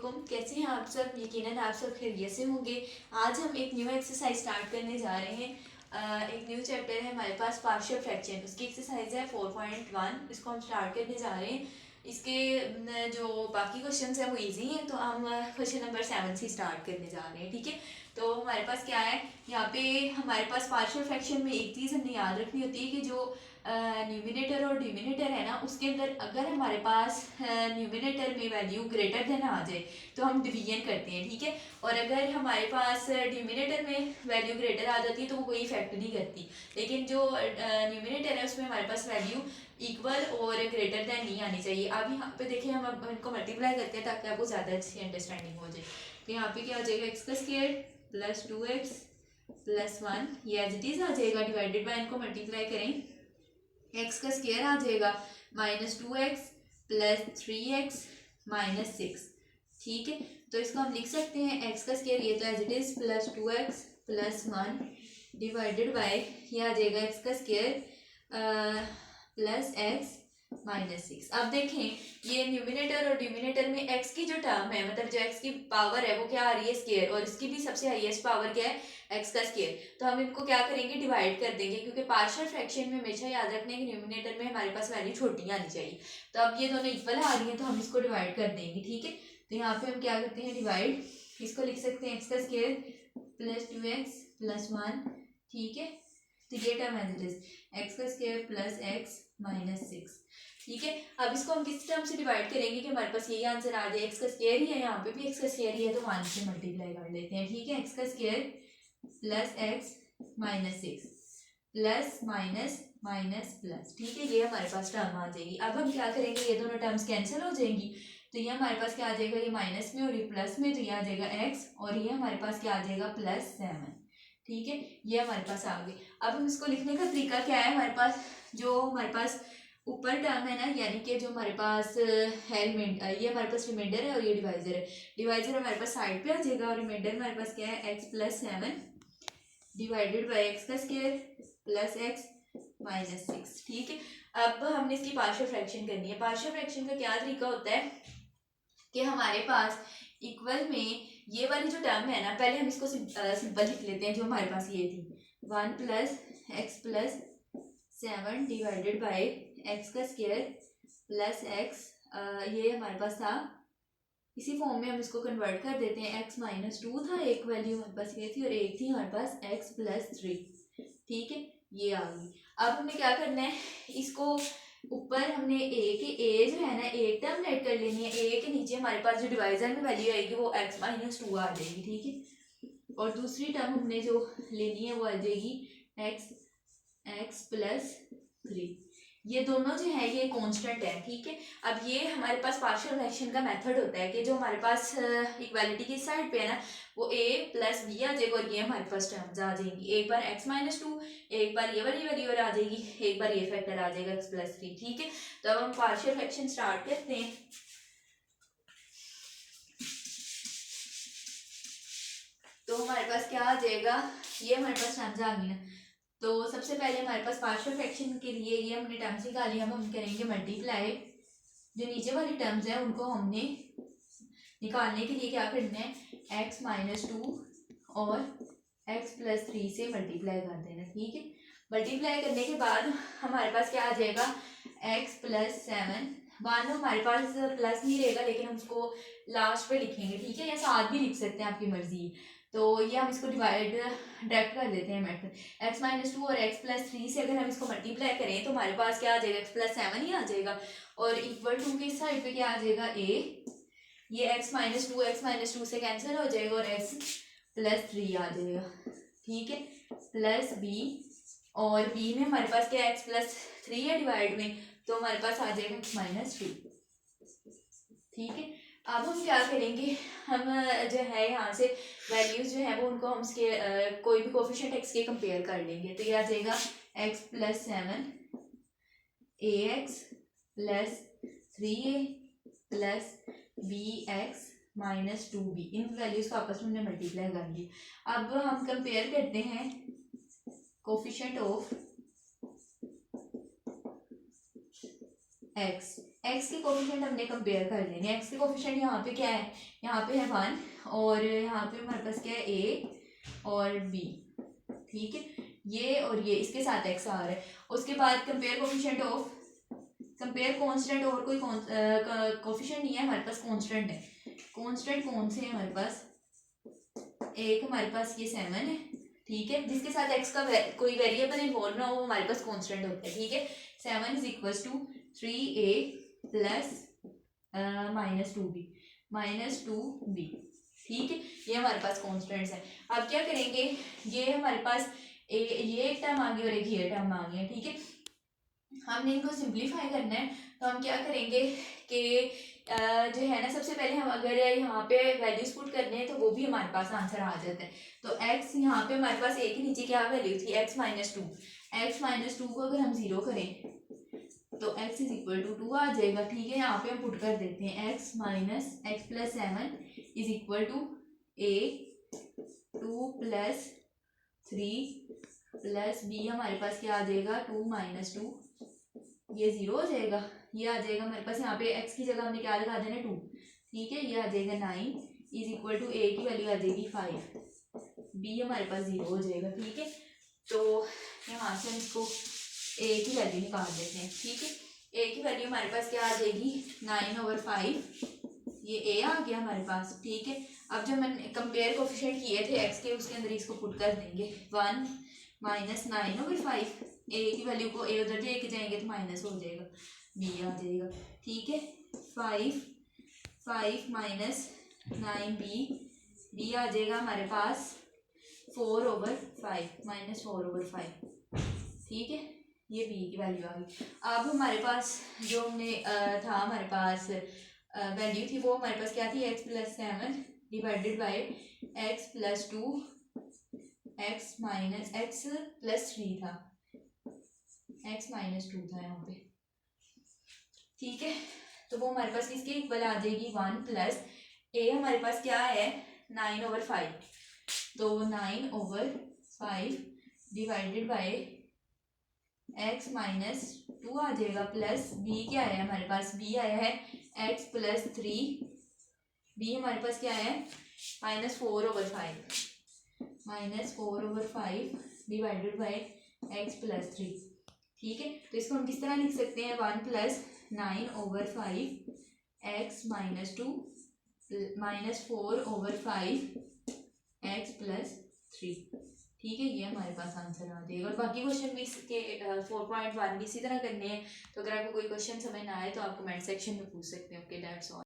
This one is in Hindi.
अस्सलामुअलैकुम। कैसे हैं आप सब? यकीनन आप सब खैरियत से होंगे। आज हम एक न्यू एक्सरसाइज स्टार्ट करने जा रहे हैं। एक न्यू चैप्टर है हमारे पास, पार्शियल फ्रैक्शन। उसकी एक्सरसाइज है 4.1। इसको हम स्टार्ट करने जा रहे हैं। इसके जो बाकी क्वेश्चन हैं वो इजी हैं, तो हम क्वेश्चन नंबर 7 से स्टार्ट करने जा रहे हैं। ठीक है, तो हमारे पास क्या है यहाँ पे, हमारे पास पार्शियल फ्रैक्शन में एक चीज़ हमने याद रखनी होती है कि जो न्यूमिनेटर और डिनोमिनेटर है ना, उसके अंदर अगर हमारे पास न्यूमिनेटर में वैल्यू ग्रेटर देन आ जाए तो हम डिवीजन करते हैं। ठीक है, और अगर हमारे पास डिनोमिनेटर में वैल्यू ग्रेटर आ जाती है तो वो कोई इफेक्ट नहीं करती। लेकिन जो न्यूमिनेटर है उसमें हमारे पास वैल्यू इक्वल और ग्रेटर देन नहीं आनी चाहिए। अब यहाँ पे देखिए, हम अब इनको मल्टीप्लाई करते हैं ताकि आपको ज़्यादा अच्छी अंडरस्टैंडिंग हो जाए। तो यहाँ पे क्या हो जाएगा, एक्स का स्क्वायर प्लस 2x प्लस 1, ये एज इट इज़ आ जाएगा। डिवाइडेड बाय, इनको मल्टीप्लाई करें, एक्स का स्क्वायर आ जाएगा -2x प्लस 3x माइनस 6। ठीक है, तो इसको हम लिख सकते हैं एक्स का स्क्वायर, ये तो as it is plus 2x plus 1 divided by, ये आ जाएगा एक्स का स्क्वायर प्लस x माइनस 6। अब देखें, ये न्यूमिनेटर और डिनोमिनेटर में x की जो टर्म है, मतलब जो x की पावर है वो क्या आ रही है, स्क्वायर, और इसकी भी सबसे हाईएस्ट पावर क्या है, x का स्क्वायर। तो हम इनको क्या करेंगे, डिवाइड कर देंगे, क्योंकि पार्शियल फ्रैक्शन में हमेशा याद रखने कि न्यूमिनेटर में हमारे पास वैल्यू छोटी आनी चाहिए। तो अब ये दोनों इक्वल आ रही है तो हम इसको डिवाइड कर देंगे। ठीक है, तो यहाँ पे हम क्या करते हैं, डिवाइड, इसको लिख सकते हैं एक्स का स्क्वायर प्लस 2x प्लस 1। ठीक है, तो ये term as it is x का स्क्वायर प्लस x माइनस 6। ठीक है, अब इसको हम किस टर्म से डिवाइड करेंगे कि हमारे पास यही आंसर आ जाए। एक्स का स्क्वायर ही है, यहाँ पे भी एक्स का स्क्वायर ही है, तो 1 से मल्टीप्लाई कर लेते हैं। ठीक है, एक्स का square plus x minus 6 plus minus minus plus. ठीक है, ये हमारे पास टर्म आ जाएगी। अब हम क्या करेंगे, ये दोनों टर्म्स कैंसिल हो जाएंगी, तो ये हमारे पास क्या आ जाएगा, ये माइनस में और ये प्लस में, तो ये आ जाएगा x, और ये हमारे पास क्या आ जाएगा प्लस 7। ठीक है, ये हमारे पास आ गई। अब हम इसको लिखने का तरीका क्या है, हमारे पास जो हमारे पास ऊपर टर्म है ना, यानी कि जो हमारे पास है ये हमारे पास रिमाइंडर है और ये डिवाइजर है। डिवाइजर हमारे पास साइड पे आ जाएगा और रिमाइंडर हमारे पास क्या है, x plus 7 divided by x का स्क्वायर प्लस x माइनस 6। ठीक है, अब हमने इसकी पार्शियल फ्रैक्शन करनी है। पार्शियल फ्रैक्शन का क्या तरीका होता है कि हमारे पास इक्वल में ये वाली जो टर्म है ना, पहले हम इसको सिंपल लिख लेते हैं। जो हमारे पास ये थी 1 plus x plus 7 divided by x का स्क्वायर प्लस x, ये हमारे पास था। इसी फॉर्म में हम इसको कन्वर्ट कर देते हैं। x माइनस 2 था, एक वैल्यू हमारे पास ये थी, और एक थी हमारे पास x प्लस 3। ठीक है, ये आ गई। अब हमने क्या करना है, इसको ऊपर हमने a जो है ना, एक टर्म लेट कर लेनी है। a के नीचे हमारे पास जो डिवाइजर में वैल्यू आएगी वो x माइनस 2 आ जाएगी। ठीक है, और दूसरी टर्म हमने जो लेनी है वो आ जाएगी x प्लस 3। ये दोनों जो है ये कांस्टेंट है। ठीक है, अब ये हमारे पास पार्शियल फ्रैक्शन का मेथड होता है कि जो हमारे पास इक्वालिटी की साइड पे है ना, वो a प्लस बी आ जाएगा, और ये हमारे पास टर्म्स आ जाएंगी। एक बार x माइनस 2, एक बार ये वाली वैल्यू आ जाएगी, एक बार ये फैक्टर आ जाएगा x प्लस 3। ठीक है, तो अब हम पार्शियल फ्रैक्शन स्टार्ट करते हैं। तो हमारे पास क्या आ जाएगा, ये हमारे पास टर्म्स आ गई ना। तो सबसे पहले हमारे पास पार्शियल फ्रैक्शन के लिए ये हमने टर्म्स निकाली, हम करेंगे मल्टीप्लाई। जो नीचे वाली टर्म्स है उनको हमने निकालने के लिए क्या करना है, x माइनस 2 और x प्लस 3 से मल्टीप्लाई कर देना। ठीक है, मल्टीप्लाई करने के बाद हमारे पास क्या आ जाएगा, x प्लस 7। बाद में हमारे पास प्लस नहीं रहेगा, लेकिन हम उसको लास्ट पे लिखेंगे। ठीक है, या साथ भी लिख सकते हैं, आपकी मर्जी। तो ये हम इसको डिवाइड डायरेक्ट कर देते हैं मेथड। x माइनस 2 और x प्लस 3 से अगर हम इसको मल्टीप्लाई करें तो हमारे पास क्या आ जाएगा, x प्लस 7 ही आ जाएगा, और इक्वल टू के साइड पे क्या आ जाएगा a। ये x माइनस 2 से कैंसिल हो जाएगा और x प्लस 3 आ जाएगा। ठीक है, प्लस b, और b में हमारे पास क्या, x प्लस 3 है डिवाइड में, तो हमारे पास आ जाएगा x माइनस 2। ठीक है, अब हम क्या करेंगे, हम जो है यहाँ से वैल्यूज जो है वो उनको हम इसके कोई भी कोफिशिएंट x के कंपेयर कर लेंगे। तो ये आ जाएगा x plus 7 ax plus 3a plus bx minus 2b। इन वैल्यूज को आपस में हमने मल्टीप्लाई कर लिया। अब हम कंपेयर करते हैं कोफिशिएंट ऑफ x। एक्स के कोफिशिएंट हमने कंपेयर कर लेने। एक्स के कोफिशिएंट यहाँ पे क्या है, यहाँ पे है 1 और यहाँ पे हमारे पास क्या है ए और बी, ठीक है, ये और ये इसके साथ एक्स आ रहा है। उसके बाद compare coefficient of, compare constant और कोई कोफिशिएंट नहीं है हमारे पास, कांस्टेंट है। कांस्टेंट कौन से है हमारे पास, एक हमारे पास ये 7 है, ठीक है, जिसके साथ एक्स का कोई वेरिएबल इन्वॉल्व ना हो वो हमारे पास कांस्टेंट होता है, ठीक है। 7 is equal to 3a plus -2b, ठीक है, ये हमारे पास कॉन्स्टेंट्स हैं। अब क्या करेंगे, ये हमारे पास ये एक टर्म आ गया और एक ये टर्म आ गया, ठीक है। हमने इनको सिंप्लीफाई करना है, तो हम क्या करेंगे कि जो है ना, सबसे पहले हम अगर यहाँ पे वैल्यूज पुट करने हैं तो वो भी हमारे पास आंसर आ जाता है। तो x यहाँ पे हमारे पास a के नीचे क्या वैल्यू थी, x माइनस टू को अगर हम 0 करें तो x इज इक्वल टू 2 आ जाएगा, ठीक है। यहाँ पे हम पुट कर देते हैं x minus x plus 7 is equal to a 2 plus 3 plus b, हमारे पास क्या आ जाएगा 2 माइनस 2, ये 0 हो जाएगा, ये आ जाएगा हमारे पास, यहाँ पे x की जगह हमने क्या लगा देना 2, ठीक है, ये आ जाएगा 9 इज इक्वल टू a की वैल्यू आ जाएगी 5, b हमारे पास 0 हो जाएगा, ठीक है। तो यहाँ से हम इसको a की वैल्यू निकाल देते हैं, ठीक है। a की वैल्यू हमारे पास क्या आ जाएगी 9/5, ये a आ गया हमारे पास, ठीक है। अब जब मैंने कंपेयर कोफिशिएंट किए थे x के, उसके अंदर इसको पुट कर देंगे 1 माइनस 9/5, a की वैल्यू को a उधर लेके जाएंगे तो माइनस हो जाएगा, b आ जाएगा, ठीक है। 5 माइनस 9b, b आ जाएगा हमारे पास 4/5 -4/5, ठीक है, ये b की वैल्यू आ गई। अब हमारे पास जो हमने था हमारे पास वैल्यू थी, वो हमारे पास क्या थी, x plus 7 divided by x plus 2 x plus 3 था, x माइनस 2 था यहाँ पे, ठीक है। तो वो हमारे पास किसके इक्वल आ जाएगी 1 प्लस a हमारे पास क्या है 9/5, तो 9/5 डिवाइडेड बाई x माइनस 2 आ जाएगा, प्लस b क्या है हमारे पास, b आया है x प्लस 3, b हमारे पास क्या है -4/5 डिवाइडेड बाई x प्लस 3, ठीक है। तो इसको हम किस तरह लिख सकते हैं, 1 plus 9/5 x minus 2 -4/5 x plus 3, ठीक है, ये हमारे पास आंसर आ जाएगा। और बाकी क्वेश्चन भी इसके 4.1 भी इसी तरह करने हैं। तो अगर आपको कोई क्वेश्चन समझ ना आए तो आप कमेंट सेक्शन में पूछ सकते हैं। Okay, that's all.